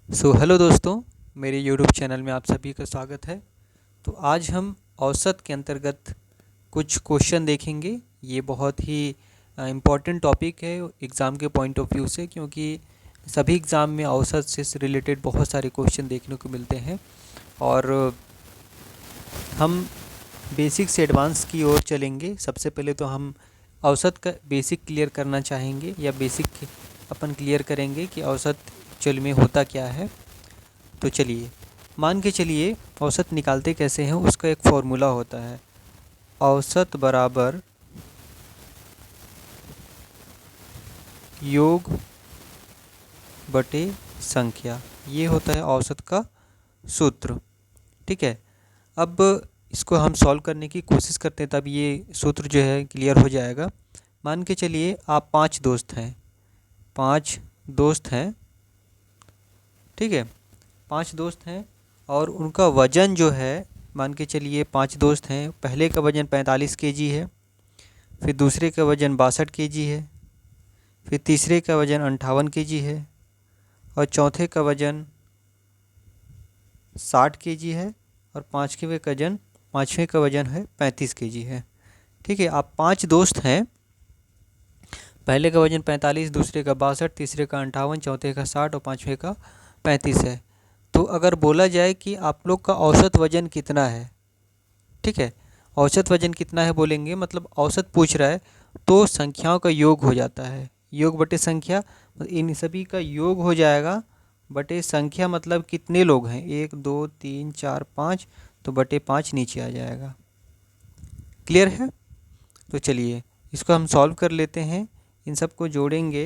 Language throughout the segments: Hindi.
हेलो दोस्तों, मेरे यूट्यूब चैनल में आप सभी का स्वागत है। तो आज हम औसत के अंतर्गत कुछ क्वेश्चन देखेंगे। ये बहुत ही इम्पॉर्टेंट टॉपिक है एग्ज़ाम के पॉइंट ऑफ व्यू से, क्योंकि सभी एग्ज़ाम में औसत से रिलेटेड बहुत सारे क्वेश्चन देखने को मिलते हैं। और हम बेसिक से एडवांस की ओर चलेंगे। सबसे पहले तो हम औसत का बेसिक क्लियर करना चाहेंगे, या बेसिक अपन क्लियर करेंगे कि औसत एक्चुअल में होता क्या है। तो चलिए मान के चलिए, औसत निकालते कैसे हैं, उसका एक फॉर्मूला होता है। औसत बराबर योग बटे संख्या, ये होता है औसत का सूत्र। ठीक है, अब इसको हम सॉल्व करने की कोशिश करते हैं, तब ये सूत्र जो है क्लियर हो जाएगा। मान के चलिए आप 5 दोस्त हैं। ठीक है, 5 दोस्त हैं और उनका वज़न जो है, मान के चलिए 5 दोस्त हैं। पहले का वज़न 45 kg है, फिर दूसरे का वज़न 62 kg है, फिर तीसरे का वज़न 58 kg है, और चौथे का वज़न 60 kg है, और पाँचवें का वज़न है 35 kg है। ठीक है, आप 5 दोस्त हैं। पहले का वज़न 45, दूसरे का 62, तीसरे का 58, चौथे का 60 और पाँचवें का 35 है। तो अगर बोला जाए कि आप लोग का औसत वज़न कितना है, ठीक है, औसत वज़न कितना है बोलेंगे, मतलब औसत पूछ रहा है, तो संख्याओं का योग हो जाता है। योग बटे संख्या, इन सभी का योग हो जाएगा बटे संख्या, मतलब कितने लोग हैं, 1 2 3 4 5, तो बटे 5 नीचे आ जाएगा। क्लियर है? तो चलिए इसको हम सॉल्व कर लेते हैं। इन सब को जोड़ेंगे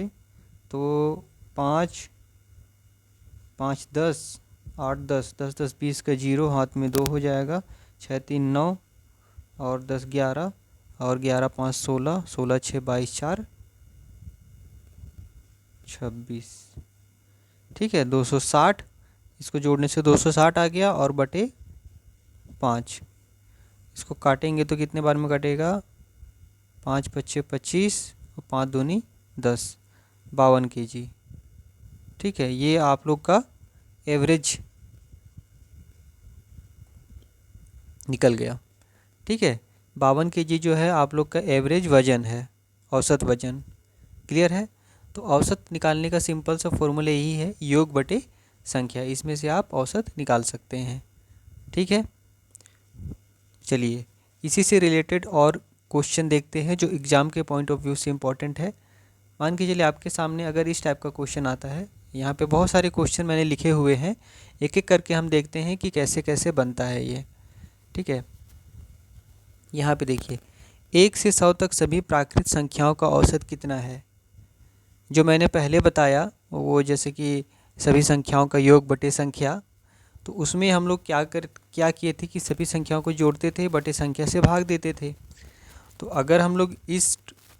तो 5 5 10, 8 10, 10 10 20 का 0 हाथ में 2 हो जाएगा, 6 3 9, और 10 11, और 11 5 16, 16 6 22 4 26। ठीक है, 260। इसको जोड़ने से 260 आ गया, और बटे 5। इसको काटेंगे तो कितने बार में कटेगा, 5 पच्चे 25 और 5 दूनी 10, 52 kg। ठीक है, ये आप लोग का एवरेज निकल गया। ठीक है, 52 kg जो है आप लोग का एवरेज वज़न है, औसत वज़न। क्लियर है? तो औसत निकालने का सिंपल सा फॉर्मूला यही है, योग बटे संख्या। इसमें से आप औसत निकाल सकते हैं। ठीक है, चलिए इसी से रिलेटेड और क्वेश्चन देखते हैं जो एग्ज़ाम के पॉइंट ऑफ व्यू से इम्पॉर्टेंट है। मान के चलिए आपके सामने अगर इस टाइप का क्वेश्चन आता है, यहाँ पे बहुत सारे क्वेश्चन मैंने लिखे हुए हैं, एक एक करके हम देखते हैं कि कैसे कैसे बनता है ये। ठीक है, यहाँ पे देखिए, 1 से 100 तक सभी प्राकृत संख्याओं का औसत कितना है। जो मैंने पहले बताया वो, जैसे कि सभी संख्याओं का योग बटे संख्या, तो उसमें हम लोग क्या किए थे कि सभी संख्याओं को जोड़ते थे, बटे संख्या से भाग देते थे। तो अगर हम लोग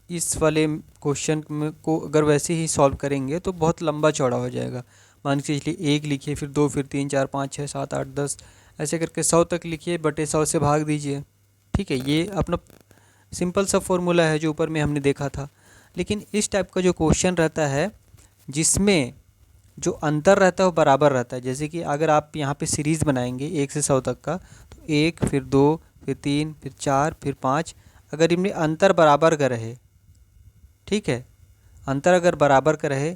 इस वाले क्वेश्चन में को अगर वैसे ही सॉल्व करेंगे तो बहुत लंबा चौड़ा हो जाएगा। मान के चलिए 1 लिखिए, फिर 2, फिर 3 4 5 6 7 8 10, ऐसे करके 100 तक लिखिए, बटे 100 से भाग दीजिए। ठीक है, ये अपना सिंपल सा फॉर्मूला है जो ऊपर में हमने देखा था। लेकिन इस टाइप का जो क्वेश्चन रहता है, जिसमें जो अंतर रहता है वो बराबर रहता है, जैसे कि अगर आप यहाँ पे सीरीज़ बनाएंगे 1 से 100 तक का, तो 1 फिर 2 फिर 3 फिर 4 फिर 5, अगर इनमें अंतर बराबर का रहे, ठीक है, अंतर अगर बराबर का रहे,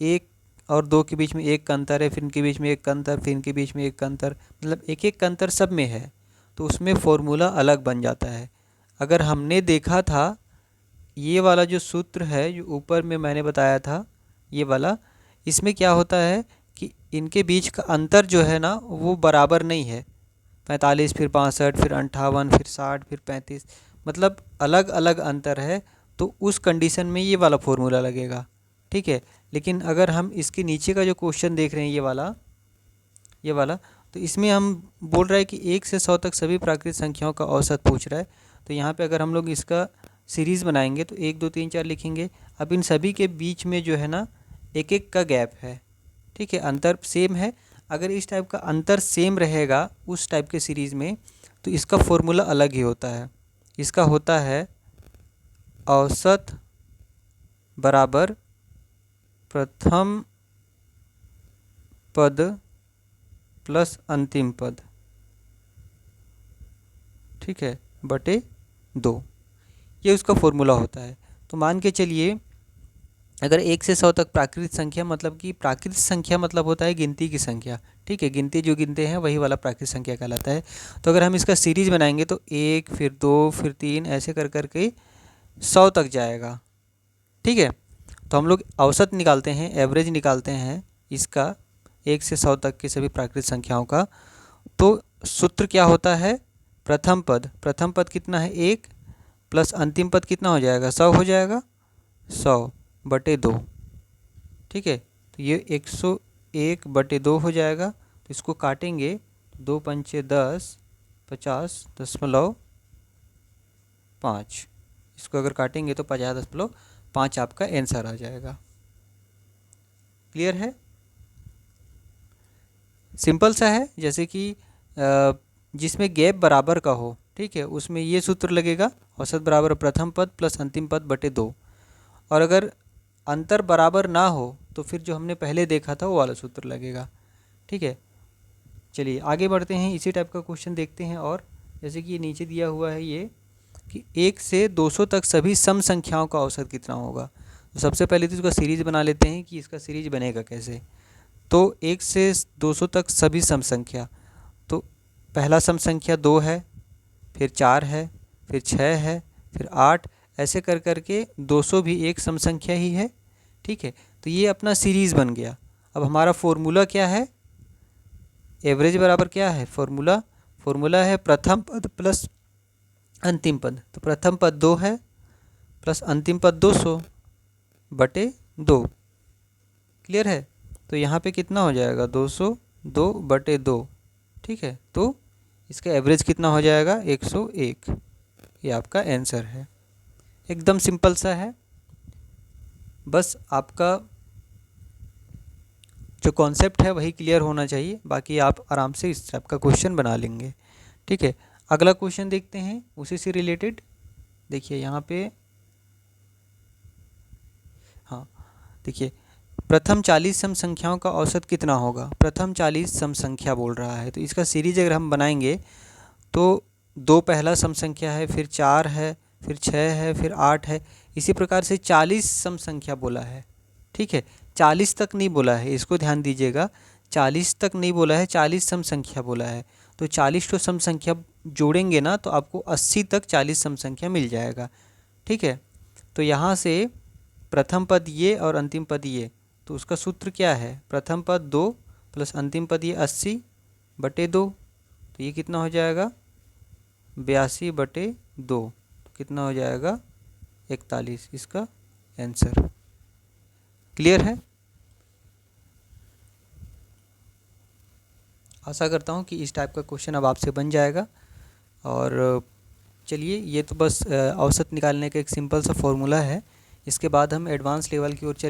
1 और 2 के बीच में 1 का अंतर है, फिर इनके बीच में 1 का अंतर, फिर इनके बीच में 1 का अंतर, मतलब एक एक का अंतर सब में है, तो उसमें फॉर्मूला अलग बन जाता है। अगर हमने देखा था ये वाला जो सूत्र है जो ऊपर में मैंने बताया था, ये वाला, इसमें क्या होता है कि इनके बीच का अंतर जो है ना वो बराबर नहीं है। 45 फिर 62 फिर 58 फिर 60 फिर 35, मतलब अलग अलग अंतर है। तो उस कंडीशन में ये वाला फॉर्मूला लगेगा। ठीक है, लेकिन अगर हम इसके नीचे का जो क्वेश्चन देख रहे हैं, ये वाला, तो इसमें हम बोल रहे हैं कि 1 से 100 तक सभी प्राकृतिक संख्याओं का औसत पूछ रहा है। तो यहाँ पे अगर हम लोग इसका सीरीज़ बनाएंगे तो 1 2 3 4 लिखेंगे। अब इन सभी के बीच में जो है ना एक एक का गैप है। ठीक है, अंतर सेम है। अगर इस टाइप का अंतर सेम रहेगा उस टाइप के सीरीज़ में, तो इसका फॉर्मूला अलग ही होता है। इसका होता है औसत बराबर प्रथम पद प्लस अंतिम पद, ठीक है, बटे 2, ये उसका फॉर्मूला होता है। तो मान के चलिए अगर 1 से 100 तक प्राकृत संख्या, मतलब कि प्राकृत संख्या मतलब होता है गिनती की संख्या, ठीक है, गिनती जो गिनते हैं वही वाला प्राकृत संख्या कहलाता है। तो अगर हम इसका सीरीज बनाएंगे तो 1 फिर 2 फिर 3 ऐसे कर कर के 100 तक जाएगा, ठीक है। तो हम लोग औसत निकालते हैं, एवरेज निकालते हैं इसका 1 से 100 तक की सभी प्राकृत संख्याओं का। तो सूत्र क्या होता है, प्रथम पद कितना है 1 प्लस अंतिम पद कितना हो जाएगा 100 हो जाएगा, 100 बटे 2, ठीक है। तो ये 101 बटे 2 हो जाएगा। तो इसको काटेंगे, 2 पंचे 10, 50.5, इसको अगर काटेंगे तो 50.5 आपका आंसर आ जाएगा। क्लियर है, सिंपल सा है। जैसे कि जिसमें गैप बराबर का हो, ठीक है, उसमें ये सूत्र लगेगा, औसत बराबर प्रथम पद प्लस अंतिम पद बटे 2। और अगर अंतर बराबर ना हो तो फिर जो हमने पहले देखा था वो वाला सूत्र लगेगा, ठीक है। चलिए आगे बढ़ते हैं, इसी टाइप का क्वेश्चन देखते हैं। और जैसे कि ये नीचे दिया हुआ है ये कि 1 से 200 तक सभी सम संख्याओं का औसत कितना होगा। तो सबसे पहले तो इसका सीरीज बना लेते हैं कि इसका सीरीज बनेगा कैसे। तो 1 से 200 तक सभी सम संख्या, तो पहला सम संख्या 2 है, फिर 4 है, फिर 6 है, फिर 8, ऐसे कर कर के 200 भी एक सम संख्या ही है, ठीक है। तो ये अपना सीरीज़ बन गया। अब हमारा फॉर्मूला क्या है, एवरेज बराबर क्या है, फॉर्मूला है प्रथम पद प्लस अंतिम पद। तो प्रथम पद 2 है प्लस अंतिम पद 200 बटे 2। क्लियर है, तो यहाँ पे कितना हो जाएगा 202 बटे 2, ठीक है। तो इसका एवरेज कितना हो जाएगा 101, ये आपका आंसर है। एकदम सिंपल सा है, बस आपका जो कॉन्सेप्ट है वही क्लियर होना चाहिए, बाकी आप आराम से इस टाइप का क्वेश्चन बना लेंगे, ठीक है। अगला क्वेश्चन देखते हैं उसी से रिलेटेड। देखिए यहाँ पे, हाँ देखिए, प्रथम 40 सम संख्याओं का औसत कितना होगा। प्रथम 40 सम संख्या बोल रहा है, तो इसका सीरीज अगर हम बनाएंगे तो 2 पहला सम संख्या है, फिर 4 है, फिर 6 है, फिर 8 है, इसी प्रकार से 40 सम संख्या बोला है, ठीक है। 40 तक नहीं बोला है, इसको ध्यान दीजिएगा, 40 तक नहीं बोला है, 40 सम संख्या बोला है। तो 40 तो सम संख्या जोड़ेंगे ना तो आपको 80 तक 40 सम संख्या मिल जाएगा, ठीक है। तो यहाँ से प्रथम पद ये और अंतिम पद ये, तो उसका सूत्र क्या है, प्रथम पद 2 प्लस अंतिम पद ये 80 बटे 2, तो ये कितना हो जाएगा 82 बटे 2, तो कितना हो जाएगा 41, इसका आंसर। क्लियर है, आशा करता हूँ कि इस टाइप का क्वेश्चन अब आपसे बन जाएगा। और चलिए, ये तो बस औसत निकालने का एक सिंपल सा फॉर्मूला है। इसके बाद हम एडवांस लेवल की ओर चल